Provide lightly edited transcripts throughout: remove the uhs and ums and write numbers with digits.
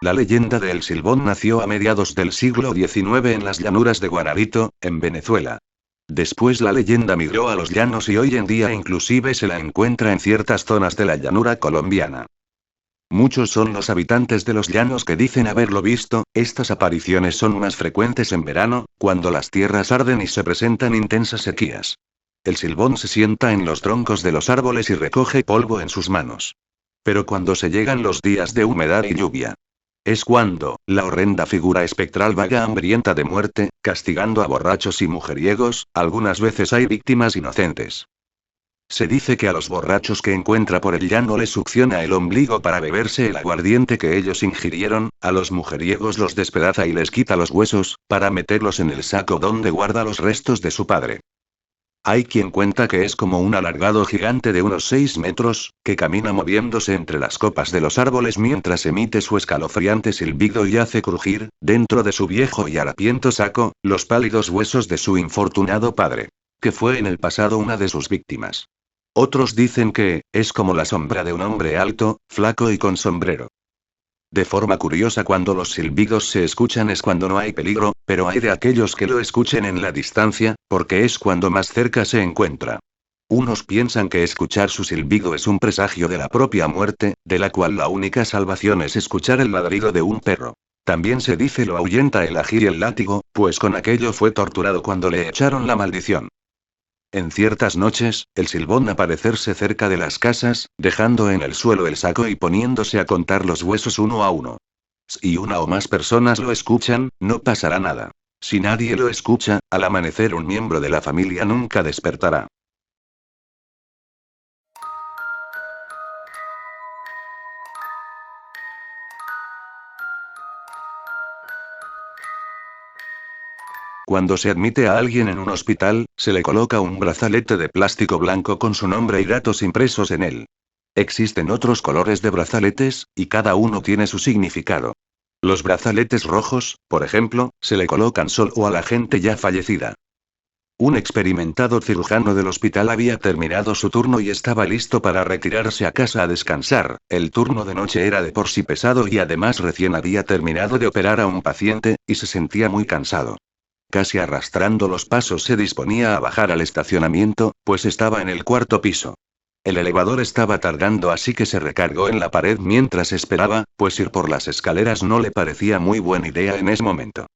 La leyenda de El Silbón nació a mediados del siglo XIX en las llanuras de Guanarito, en Venezuela. Después la leyenda migró a los llanos y hoy en día inclusive se la encuentra en ciertas zonas de la llanura colombiana. Muchos son los habitantes de los llanos que dicen haberlo visto. Estas apariciones son más frecuentes en verano, cuando las tierras arden y se presentan intensas sequías. El Silbón se sienta en los troncos de los árboles y recoge polvo en sus manos. Pero cuando se llegan los días de humedad y lluvia, es cuando, la horrenda figura espectral vaga hambrienta de muerte, castigando a borrachos y mujeriegos. Algunas veces hay víctimas inocentes. Se dice que a los borrachos que encuentra por el llano les succiona el ombligo para beberse el aguardiente que ellos ingirieron, a los mujeriegos los despedaza y les quita los huesos, para meterlos en el saco donde guarda los restos de su padre. Hay quien cuenta que es como un alargado gigante de unos 6 metros, que camina moviéndose entre las copas de los árboles mientras emite su escalofriante silbido y hace crujir, dentro de su viejo y harapiento saco, los pálidos huesos de su infortunado padre, que fue en el pasado una de sus víctimas. Otros dicen que, es como la sombra de un hombre alto, flaco y con sombrero. De forma curiosa, cuando los silbidos se escuchan es cuando no hay peligro, pero hay de aquellos que lo escuchen en la distancia, porque es cuando más cerca se encuentra. Unos piensan que escuchar su silbido es un presagio de la propia muerte, de la cual la única salvación es escuchar el ladrido de un perro. También se dice lo ahuyenta el ají y el látigo, pues con aquello fue torturado cuando le echaron la maldición. En ciertas noches, el Silbón aparecerse cerca de las casas, dejando en el suelo el saco y poniéndose a contar los huesos uno a uno. Si una o más personas lo escuchan, no pasará nada. Si nadie lo escucha, al amanecer un miembro de la familia nunca despertará. Cuando se admite a alguien en un hospital, se le coloca un brazalete de plástico blanco con su nombre y datos impresos en él. Existen otros colores de brazaletes, y cada uno tiene su significado. Los brazaletes rojos, por ejemplo, se le colocan solo a la gente ya fallecida. Un experimentado cirujano del hospital había terminado su turno y estaba listo para retirarse a casa a descansar. El turno de noche era de por sí pesado y además recién había terminado de operar a un paciente, y se sentía muy cansado. Casi arrastrando los pasos se disponía a bajar al estacionamiento, pues estaba en el 4.º piso. El elevador estaba tardando, así que se recargó en la pared mientras esperaba, pues ir por las escaleras no le parecía muy buena idea en ese momento.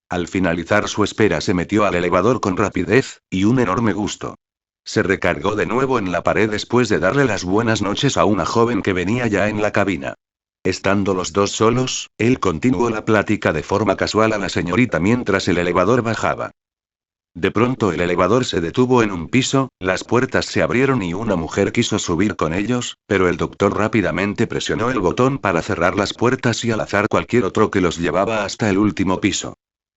Al finalizar su espera se metió al elevador con rapidez, y un enorme gusto. Se recargó de nuevo en la pared después de darle las buenas noches a una joven que venía ya en la cabina. Estando los dos solos, él continuó la plática de forma casual a la señorita mientras el elevador bajaba. De pronto el elevador se detuvo en un piso, las puertas se abrieron y una mujer quiso subir con ellos, pero el doctor rápidamente presionó el botón para cerrar las puertas y al azar cualquier otro que los llevaba hasta el último piso.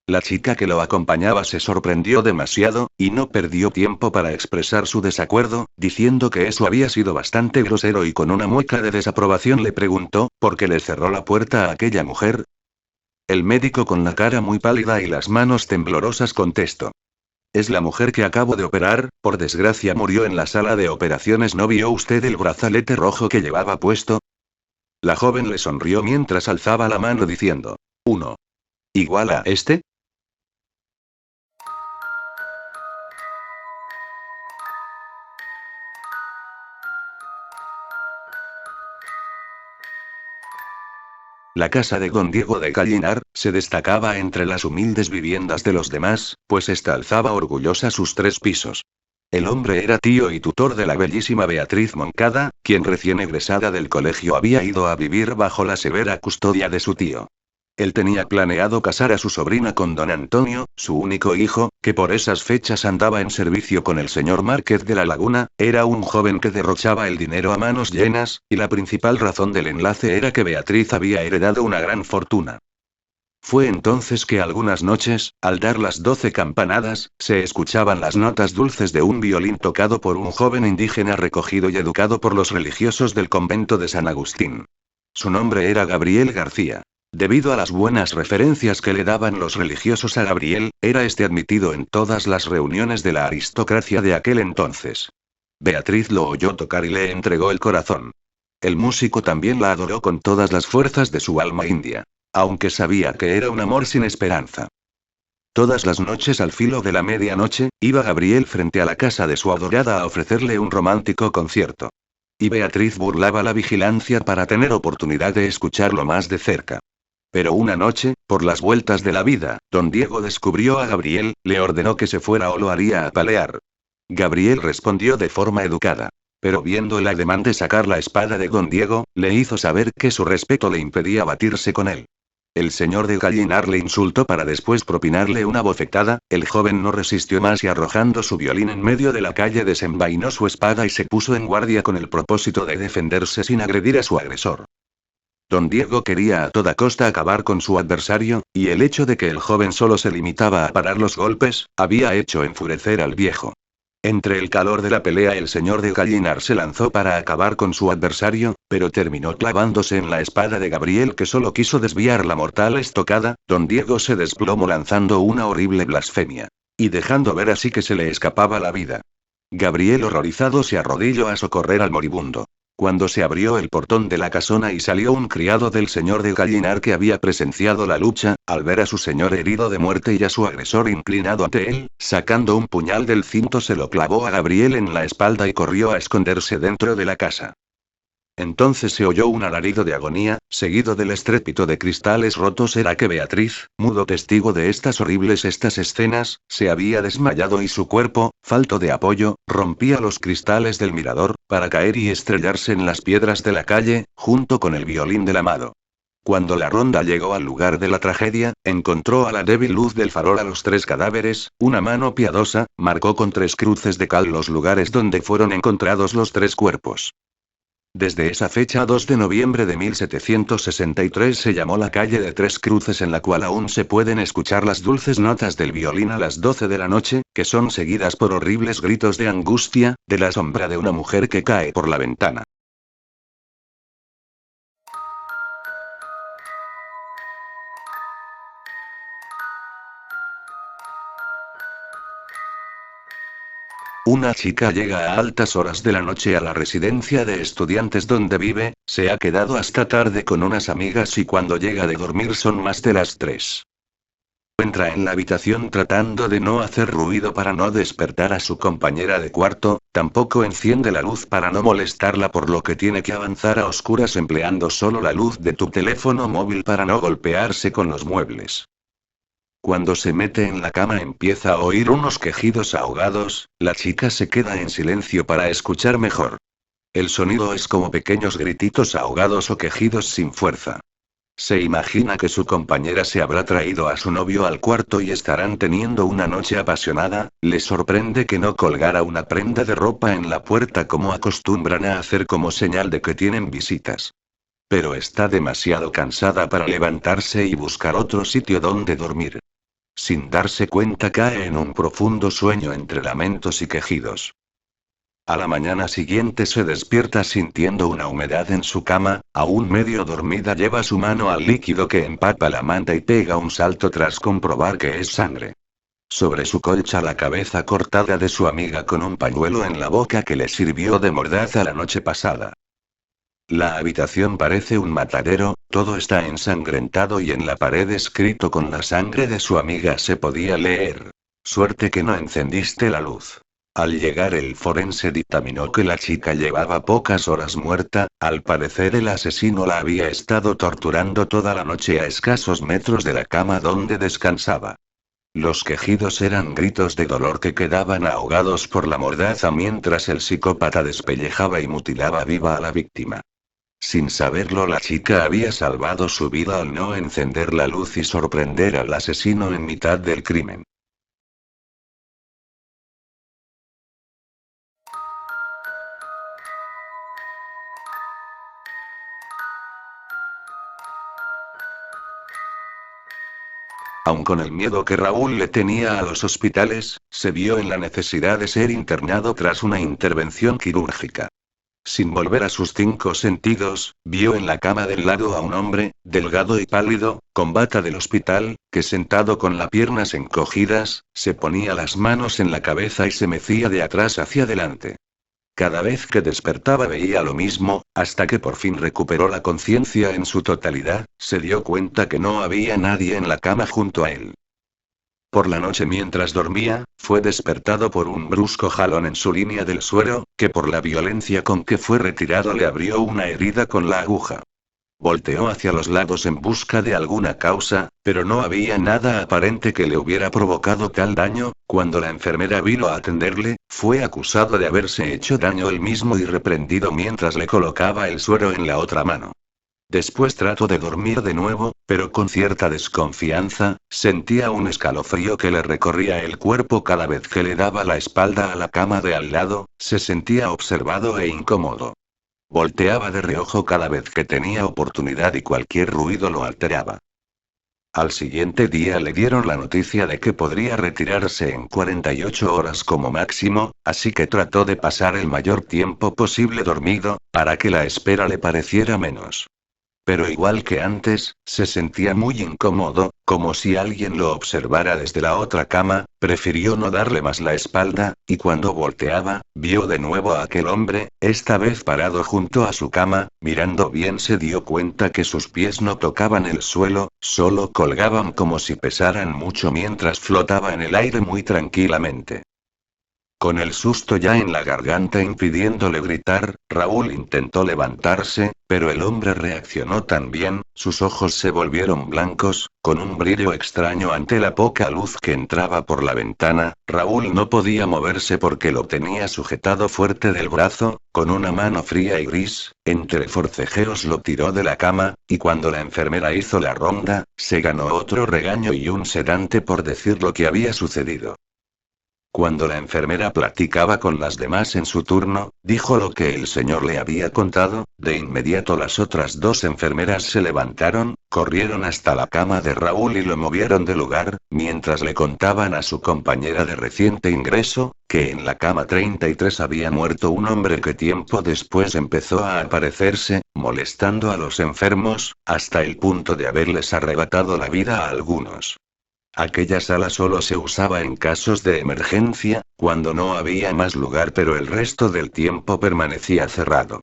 La chica que lo acompañaba se sorprendió demasiado, y no perdió tiempo para expresar su desacuerdo, diciendo que eso había sido bastante grosero, y con una mueca de desaprobación le preguntó, ¿por qué le cerró la puerta a aquella mujer? El médico, con la cara muy pálida y las manos temblorosas, contestó: es la mujer que acabo de operar, por desgracia murió en la sala de operaciones. ¿No vio usted el brazalete rojo que llevaba puesto? La joven le sonrió mientras alzaba la mano diciendo: ¿uno igual a este? La casa de don Diego de Gallinar se destacaba entre las humildes viviendas de los demás, pues esta alzaba orgullosa sus 3 pisos. El hombre era tío y tutor de la bellísima Beatriz Moncada, quien recién egresada del colegio había ido a vivir bajo la severa custodia de su tío. Él tenía planeado casar a su sobrina con don Antonio, su único hijo, que por esas fechas andaba en servicio con el señor Márquez de la Laguna. Era un joven que derrochaba el dinero a manos llenas, y la principal razón del enlace era que Beatriz había heredado una gran fortuna. Fue entonces que algunas noches, al dar las 12 campanadas, se escuchaban las notas dulces de un violín tocado por un joven indígena recogido y educado por los religiosos del convento de San Agustín. Su nombre era Gabriel García. Debido a las buenas referencias que le daban los religiosos a Gabriel, era este admitido en todas las reuniones de la aristocracia de aquel entonces. Beatriz lo oyó tocar y le entregó el corazón. El músico también la adoró con todas las fuerzas de su alma india. Aunque sabía que era un amor sin esperanza. Todas las noches al filo de la medianoche, iba Gabriel frente a la casa de su adorada a ofrecerle un romántico concierto. Y Beatriz burlaba la vigilancia para tener oportunidad de escucharlo más de cerca. Pero una noche, por las vueltas de la vida, don Diego descubrió a Gabriel, le ordenó que se fuera o lo haría apalear. Gabriel respondió de forma educada. Pero viendo el ademán de sacar la espada de don Diego, le hizo saber que su respeto le impedía batirse con él. El señor de Gallinar le insultó para después propinarle una bofetada. El joven no resistió más y arrojando su violín en medio de la calle desenvainó su espada y se puso en guardia con el propósito de defenderse sin agredir a su agresor. Don Diego quería a toda costa acabar con su adversario, y el hecho de que el joven solo se limitaba a parar los golpes, había hecho enfurecer al viejo. Entre el calor de la pelea el señor de Gallinar se lanzó para acabar con su adversario, pero terminó clavándose en la espada de Gabriel que solo quiso desviar la mortal estocada. Don Diego se desplomó lanzando una horrible blasfemia. Y dejando ver así que se le escapaba la vida. Gabriel horrorizado se arrodilló a socorrer al moribundo. Cuando se abrió el portón de la casona y salió un criado del señor de Gallinar que había presenciado la lucha, al ver a su señor herido de muerte y a su agresor inclinado ante él, sacando un puñal del cinto se lo clavó a Gabriel en la espalda y corrió a esconderse dentro de la casa. Entonces se oyó un alarido de agonía, seguido del estrépito de cristales rotos. Era que Beatriz, mudo testigo de estas escenas, se había desmayado y su cuerpo, falto de apoyo, rompía los cristales del mirador, para caer y estrellarse en las piedras de la calle, junto con el violín del amado. Cuando la ronda llegó al lugar de la tragedia, encontró a la débil luz del farol a los 3 cadáveres. Una mano piadosa marcó con 3 cruces de cal los lugares donde fueron encontrados los 3 cuerpos. Desde esa fecha 2 de noviembre de 1763 se llamó la calle de 3 Cruces, en la cual aún se pueden escuchar las dulces notas del violín a las 12 de la noche, que son seguidas por horribles gritos de angustia, de la sombra de una mujer que cae por la ventana. Una chica llega a altas horas de la noche a la residencia de estudiantes donde vive, se ha quedado hasta tarde con unas amigas y cuando llega de dormir son más de las 3. Entra en la habitación tratando de no hacer ruido para no despertar a su compañera de cuarto, tampoco enciende la luz para no molestarla, por lo que tiene que avanzar a oscuras empleando solo la luz de tu teléfono móvil para no golpearse con los muebles. Cuando se mete en la cama empieza a oír unos quejidos ahogados. La chica se queda en silencio para escuchar mejor. El sonido es como pequeños grititos ahogados o quejidos sin fuerza. Se imagina que su compañera se habrá traído a su novio al cuarto y estarán teniendo una noche apasionada. Le sorprende que no colgara una prenda de ropa en la puerta como acostumbran a hacer como señal de que tienen visitas. Pero está demasiado cansada para levantarse y buscar otro sitio donde dormir. Sin darse cuenta cae en un profundo sueño entre lamentos y quejidos. A la mañana siguiente se despierta sintiendo una humedad en su cama. Aún medio dormida lleva su mano al líquido que empapa la manta y pega un salto tras comprobar que es sangre. Sobre su colcha la cabeza cortada de su amiga con un pañuelo en la boca que le sirvió de mordaza la noche pasada. La habitación parece un matadero, todo está ensangrentado y en la pared escrito con la sangre de su amiga se podía leer: suerte que no encendiste la luz. Al llegar el forense dictaminó que la chica llevaba pocas horas muerta. Al parecer el asesino la había estado torturando toda la noche a escasos metros de la cama donde descansaba. Los quejidos eran gritos de dolor que quedaban ahogados por la mordaza mientras el psicópata despellejaba y mutilaba viva a la víctima. Sin saberlo, la chica había salvado su vida al no encender la luz y sorprender al asesino en mitad del crimen. Aun con el miedo que Raúl le tenía a los hospitales, se vio en la necesidad de ser internado tras una intervención quirúrgica. Sin volver a sus 5 sentidos, vio en la cama del lado a un hombre, delgado y pálido, con bata del hospital, que sentado con las piernas encogidas, se ponía las manos en la cabeza y se mecía de atrás hacia adelante. Cada vez que despertaba veía lo mismo, hasta que por fin recuperó la conciencia en su totalidad, se dio cuenta que no había nadie en la cama junto a él. Por la noche mientras dormía, fue despertado por un brusco jalón en su línea del suero, que por la violencia con que fue retirado le abrió una herida con la aguja. Volteó hacia los lados en busca de alguna causa, pero no había nada aparente que le hubiera provocado tal daño. Cuando la enfermera vino a atenderle, fue acusado de haberse hecho daño él mismo y reprendido mientras le colocaba el suero en la otra mano. Después trató de dormir de nuevo, pero con cierta desconfianza, sentía un escalofrío que le recorría el cuerpo cada vez que le daba la espalda a la cama de al lado, se sentía observado e incómodo. Volteaba de reojo cada vez que tenía oportunidad y cualquier ruido lo alteraba. Al siguiente día le dieron la noticia de que podría retirarse en 48 horas como máximo, así que trató de pasar el mayor tiempo posible dormido, para que la espera le pareciera menos. Pero igual que antes, se sentía muy incómodo, como si alguien lo observara desde la otra cama. Prefirió no darle más la espalda, y cuando volteaba, vio de nuevo a aquel hombre, esta vez parado junto a su cama. Mirando bien se dio cuenta que sus pies no tocaban el suelo, solo colgaban como si pesaran mucho mientras flotaba en el aire muy tranquilamente. Con el susto ya en la garganta impidiéndole gritar, Raúl intentó levantarse, pero el hombre reaccionó tan bien, sus ojos se volvieron blancos, con un brillo extraño ante la poca luz que entraba por la ventana. Raúl no podía moverse porque lo tenía sujetado fuerte del brazo, con una mano fría y gris. Entre forcejeos lo tiró de la cama, y cuando la enfermera hizo la ronda, se ganó otro regaño y un sedante por decir lo que había sucedido. Cuando la enfermera platicaba con las demás en su turno, dijo lo que el señor le había contado. De inmediato las otras dos enfermeras se levantaron, corrieron hasta la cama de Raúl y lo movieron de lugar, mientras le contaban a su compañera de reciente ingreso, que en la cama 33 había muerto un hombre que tiempo después empezó a aparecerse, molestando a los enfermos, hasta el punto de haberles arrebatado la vida a algunos. Aquella sala solo se usaba en casos de emergencia, cuando no había más lugar, pero el resto del tiempo permanecía cerrado.